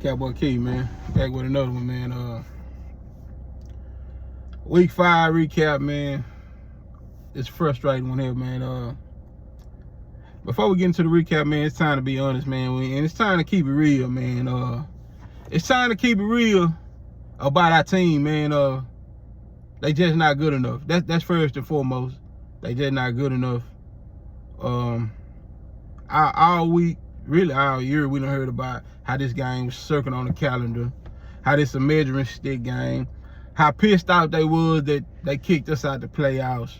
Cowboy Kiest, man. Back with another one, man. Week 5 recap, man. It's frustrating one here, man. Before we get into the recap, man, it's time to be honest, man. And it's time to keep it real, man. It's time to keep it real about our team, man. They just not good enough. That's first and foremost. They just not good enough. All week, really all year, we done heard about how this game was circling on the calendar, how this a measuring stick game, how pissed off they was that they kicked us out the playoffs.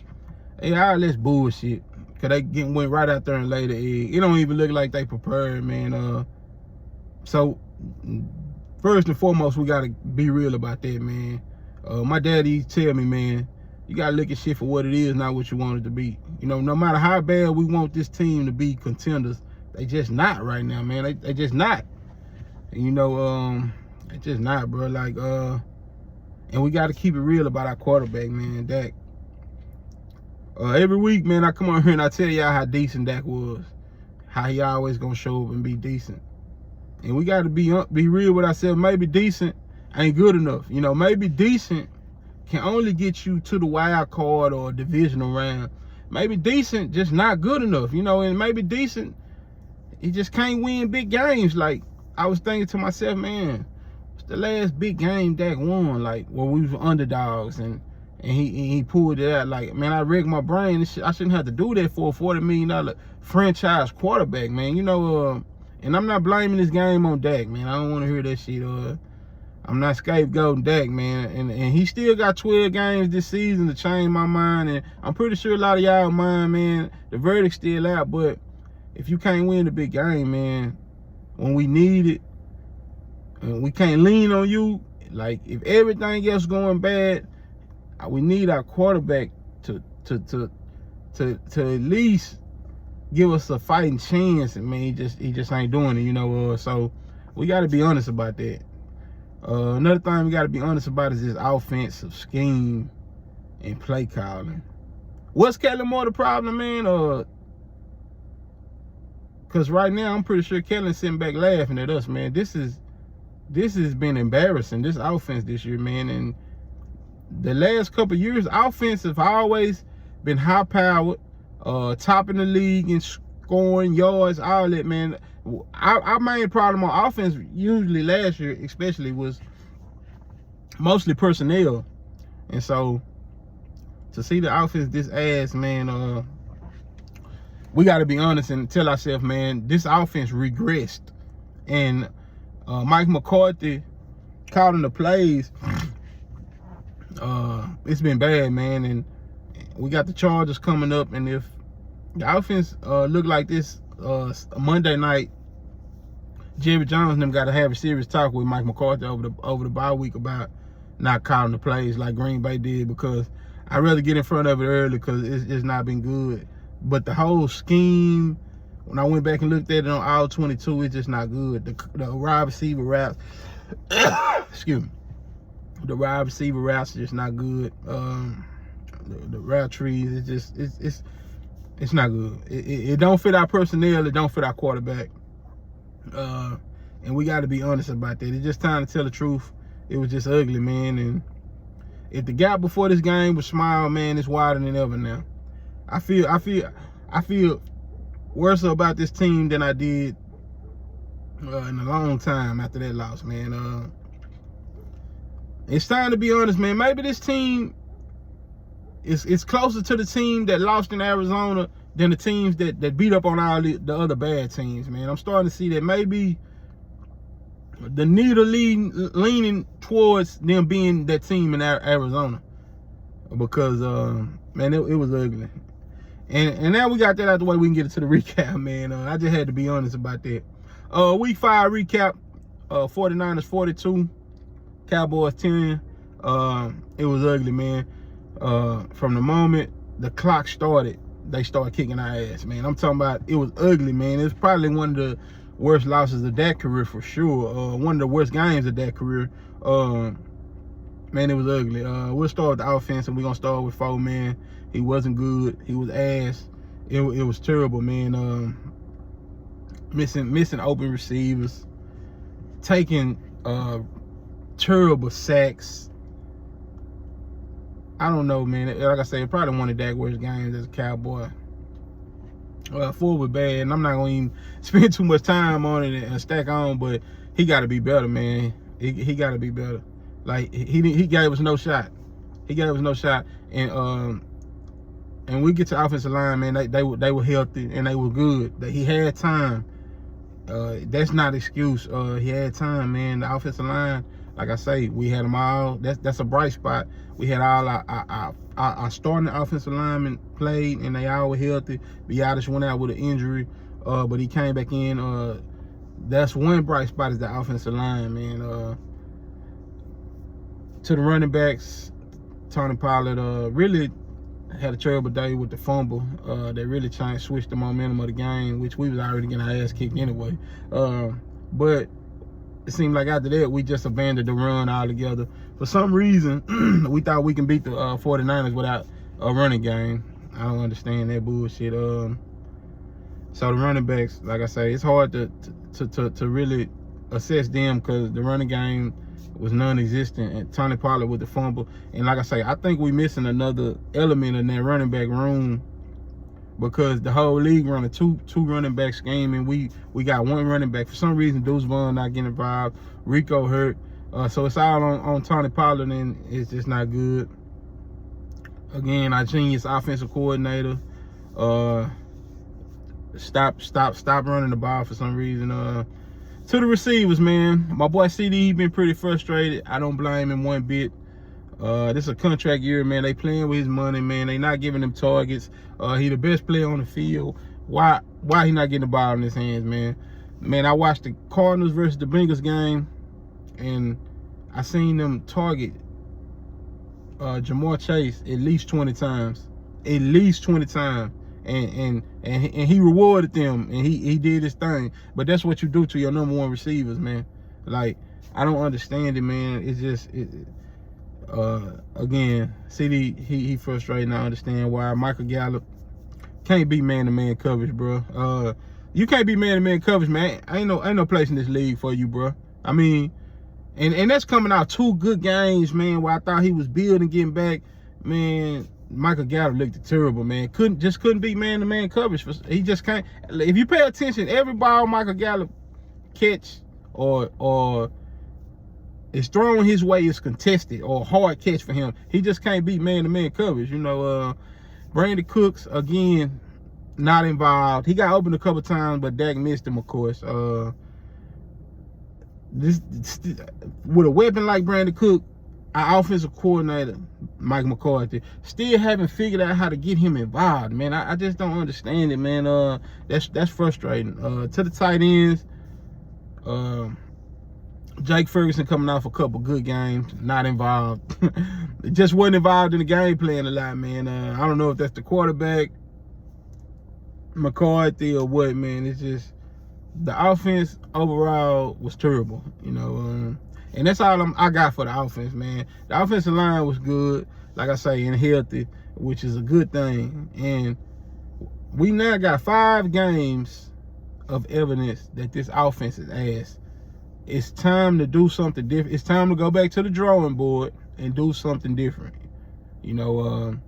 Hey, all this bullshit. Cause they went right out there and laid the egg. It don't even look like they prepared, man. So first and foremost, we gotta be real about that, man. My daddy tell me, man, you gotta look at shit for what it is, not what you want it to be. You know, no matter how bad we want this team to be contenders, they just not right now, man. They just not. And, you know, they just not, bro. Like, and we gotta keep it real about our quarterback, man, Dak. Every week, man, I come on here and I tell y'all how decent Dak was, how he always gonna show up and be decent. And we gotta be real with ourselves. Maybe decent ain't good enough. You know, maybe decent can only get you to the wild card or divisional round. Maybe decent just not good enough, you know, and maybe decent, he just can't win big games. Like, I was thinking to myself, man, what's the last big game Dak won? Like, where we was underdogs and he pulled it out. Like, man, I rigged my brain. I shouldn't have to do that for a $40 million franchise quarterback, man. You know, and I'm not blaming this game on Dak, man. I don't want to hear that shit. I'm not scapegoating Dak, man. And he still got 12 games this season to change my mind. And I'm pretty sure a lot of y'all mind, man, the verdict's still out. But if you can't win the big game, man, when we need it, and we can't lean on you, like if everything else going bad, we need our quarterback to at least give us a fighting chance. And man, he just ain't doing it, you know. So we got to be honest about that. Another thing we got to be honest about is this offensive scheme and play calling. What's Kellen Moore the problem, man? Because right now I'm pretty sure Kellen's sitting back laughing at us, man. This has been embarrassing, this offense this year, man. And the last couple of years, offense have always been high-powered, top in the league in scoring, yards, all that, man. Our main problem on offense, usually last year especially, was mostly personnel. And so, to see the offense this ass, man, we got to be honest and tell ourselves, man, this offense regressed. And Mike McCarthy calling the plays, it's been bad, man. And we got the Chargers coming up, and if the offense look like this Monday night, Jerry Jones and them got to have a serious talk with Mike McCarthy over the bye week about not calling the plays like Green Bay did, because I'd rather get in front of it early because it's not been good. But the whole scheme, when I went back and looked at it on all 22, it's just not good. The wide receiver routes, excuse me, the wide receiver routes are just not good. The route trees, it's not good. It don't fit our personnel. It don't fit our quarterback. And we got to be honest about that. It's just time to tell the truth. It was just ugly, man. And if the gap before this game was small, man, it's wider than ever now. I feel worse about this team than I did in a long time after that loss, man. It's time to be honest, man. Maybe this team is closer to the team that lost in Arizona than the teams that beat up on all the other bad teams, man. I'm starting to see that maybe the needle leaning towards them being that team in Arizona, because man, it was ugly. And now we got that out the way, we can get into the recap, man. I just had to be honest about that. Week 5 recap, 49ers 42, Cowboys 10. It was ugly, man. From the moment the clock started, they started kicking our ass, man. I'm talking about, it was ugly, man. It was probably one of the worst losses of that career for sure. One of the worst games of that career. Man, it was ugly. We'll start with the offense, and we're going to start with Foreman. He wasn't good. He was ass. It was terrible, man. Missing open receivers. taking terrible sacks. I don't know, man. Like I said, probably one of Dak's worst games as a Cowboy. Ford was bad, and I'm not gonna even spend too much time on it and stack on, but he got to be better, man. He got to be better. Like he gave us no shot. He gave us no shot, and we get to offensive line, man. They were healthy and they were good. That he had time. That's not an excuse. He had time, man. The offensive line, like I say, we had them all. That's a bright spot. We had all our starting offensive linemen played, and they all were healthy. Biotis went out with an injury, but he came back in. That's one bright spot is the offensive line, man. To the running backs, Tony Pollard really had a terrible day with the fumble. They really trying to switch the momentum of the game, which we was already getting our ass kicked anyway. But it seemed like after that, we just abandoned the run altogether. For some reason, we thought we can beat the 49ers without a running game. I don't understand that bullshit. So the running backs, like I say, it's hard to really assess them because the running game was non-existent, and Tony Pollard with the fumble. And like I say, I think we missing another element in that running back room because the whole league running two running back scheme, and we got one running back. For some reason, Deuce Vaughn not getting involved. Rico hurt. So it's all on Tony Pollard, and it's just not good. Again, our genius offensive coordinator stop running the ball for some reason. To the receivers, man, my boy CD, he been pretty frustrated. I don't blame him one bit. This is a contract year, man. They playing with his money, man. They not giving him targets. He the best player on the field. Why he not getting the ball in his hands, man? Man, I watched the Cardinals versus the Bengals game, and I seen them target Jamar Chase at least 20 times. At least 20 times. And he rewarded them, and he did his thing. But that's what you do to your number one receivers, man. Like, I don't understand it, man. It's just, again, CD, he frustrated. I understand why. Michael Gallup can't be man-to-man coverage, bro. You can't be man-to-man coverage, man. Ain't no place in this league for you, bro. I mean, and that's coming out 2 good games, man, where I thought he was building, getting back, man. Michael Gallup looked terrible, man. Couldn't be man-to-man coverage. He just can't. If you pay attention, every ball Michael Gallup catch or is thrown his way is contested or a hard catch for him. He just can't beat man-to-man coverage. You know, Brandon Cooks, again, not involved. He got open a couple times, but Dak missed him, of course. This with a weapon like Brandon Cook, our offensive coordinator, Mike McCarthy, still haven't figured out how to get him involved, man. I just don't understand it, man. That's frustrating. To the tight ends, Jake Ferguson coming off a couple good games, not involved. Just wasn't involved in the game playing a lot, man. I don't know if that's the quarterback, McCarthy, or what, man. It's just the offense overall was terrible, you know. And that's all I got for the offense, man. The offensive line was good, like I say, and healthy, which is a good thing. And we now got 5 games of evidence that this offense is ass. It's time to do something different. It's time to go back to the drawing board and do something different. You know,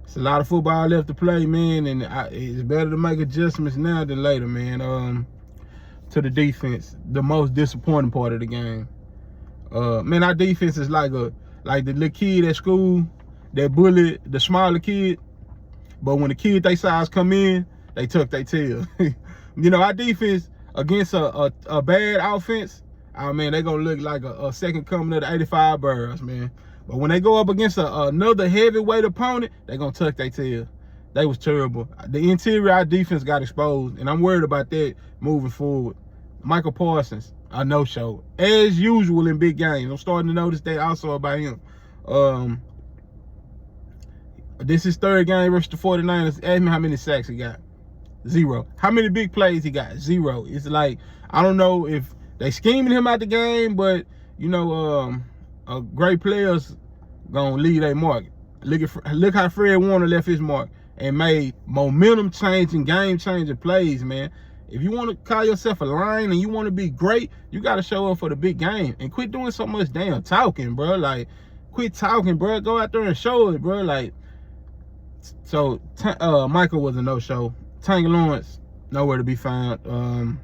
it's a lot of football left to play, man, and it's better to make adjustments now than later, man. To the defense, the most disappointing part of the game. Man, our defense is like the little kid at school that bullied the smaller kid, but when the kid they size come in, they tuck their tail. You know, our defense against a bad offense, oh man, they gonna look like a second coming of the 85 Bears, man. But when they go up against another heavyweight opponent, they gonna tuck their tail. They was terrible. The interior, our defense got exposed, and I'm worried about that moving forward. Michael Parsons, a no-show, as usual in big games. I'm starting to notice that also about him. This is 3rd game versus the 49ers. Ask me how many sacks he got. 0. How many big plays he got? 0. It's like, I don't know if they scheming him out the game, but, you know, great players gonna leave their mark. Look how Fred Warner left his mark and made momentum-changing, game-changing plays, man. If you want to call yourself a Lion and you want to be great, you got to show up for the big game and quit doing so much damn talking, bro. Like, quit talking, bro. Go out there and show it, bro. Like, so Michael was a no-show. Tank Lawrence, nowhere to be found.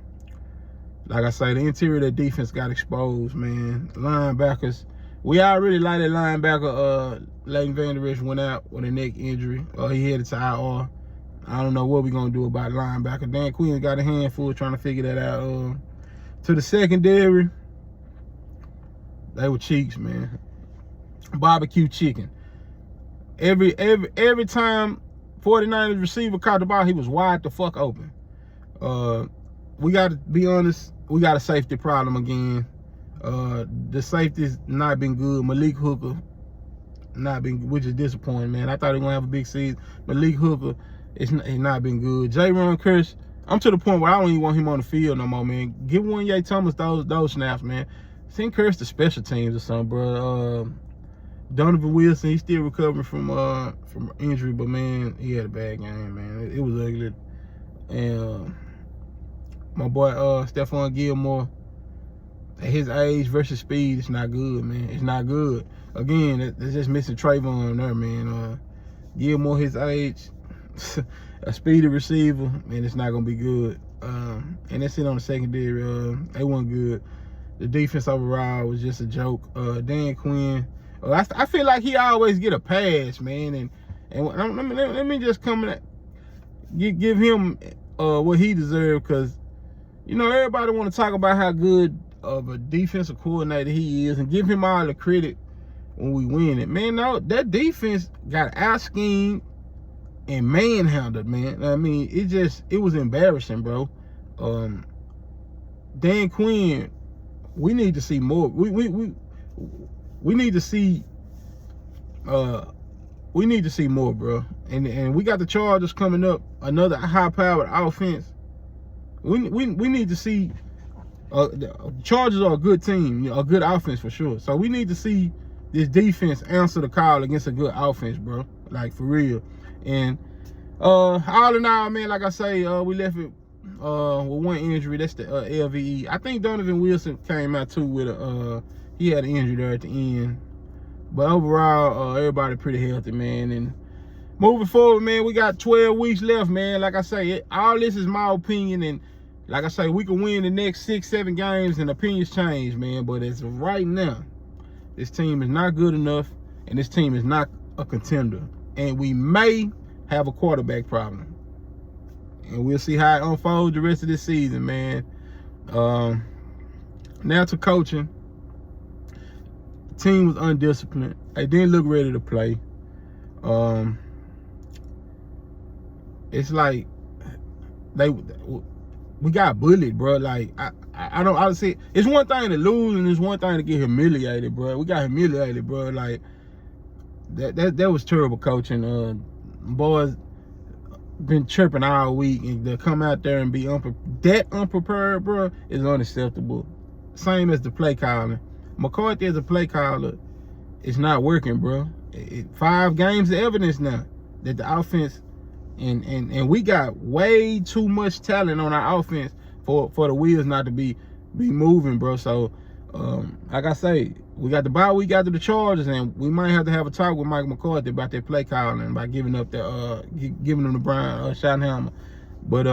Like I say, the interior of the defense got exposed, man. Linebackers, we already like that linebacker. Leighton Vander Esch went out with a neck injury. He headed to IR. I don't know what we're going to do about linebacker. Dan Quinn got a handful trying to figure that out. To the secondary, they were cheeks, man. Barbecue chicken. Every time 49ers receiver caught the ball, he was wide the fuck open. We got to be honest, we got a safety problem again. The safety's not been good. Malik Hooker, which is disappointing, man. I thought he was going to have a big season. Malik Hooker, he's not been good. Jaron Kearse, I'm to the point where I don't even want him on the field no more, man. Give Wanye Thomas those snaps, man. Send Kearse to special teams or something, bro. Donovan Wilson, he's still recovering from injury, but man, he had a bad game, man. It was ugly. And my boy Stephon Gilmore, at his age versus speed, it's not good, man. It's not good. Again, they're just missing Trayvon there, man. Gilmore, his age, a speedy receiver, man, it's not gonna be good. And that's it on the secondary. They weren't good. The defense overall was just a joke. Dan Quinn, I feel like he always get a pass, man. And let me just come and give him what he deserved, because you know everybody want to talk about how good of a defensive coordinator he is and give him all the credit when we win it. Man, no, that defense got out-schemed and manhandled, man. I mean, it was embarrassing, bro. Dan Quinn, we need to see more. We need to see more, bro. And we got the Chargers coming up, another high-powered offense. We need to see. The Chargers are a good team, a good offense for sure. So we need to see this defense answer the call against a good offense, bro. Like, for real. And all in all, man, like I say, we left it with one injury. That's the LVE. I think Donovan Wilson came out too with he had an injury there at the end. But overall, everybody pretty healthy, man. And moving forward, man, we got 12 weeks left, man. Like I say, all this is my opinion, and like I say, we can win the next 6-7 games and opinions change, man. But as of right now, this team is not good enough, and this team is not a contender. And we may have a quarterback problem. And we'll see how it unfolds the rest of this season, man. Now to coaching. The team was undisciplined. They didn't look ready to play. It's like we got bullied, bro. Like I see. It's one thing to lose and it's one thing to get humiliated, bro. We got humiliated, bro. Like that was terrible coaching. Boys been chirping all week, and to come out there and be unprepared, bro, is unacceptable. Same as the play calling. McCarthy as a play caller, it's not working, bro. 5 games of evidence now that the offense. And we got way too much talent on our offense for the wheels not to be moving, bro. So, like I say, we got the bye week after the Chargers, and we might have to have a talk with Mike McCarthy about their play calling, about giving up giving them the Brian Schottenheimer. But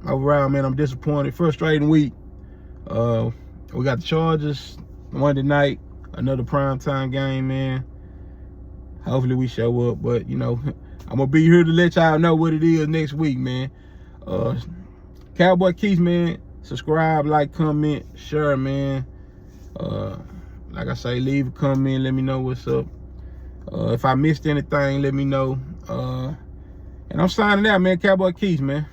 overall, man, I'm disappointed. Frustrating week. We got the Chargers Monday night, another primetime game, man. Hopefully we show up, but you know. I'm going to be here to let y'all know what it is next week, man. Cowboy Kiest, man. Subscribe, like, comment, share, man. Like I say, leave a comment. Let me know what's up. If I missed anything, let me know. And I'm signing out, man. Cowboy Kiest, man.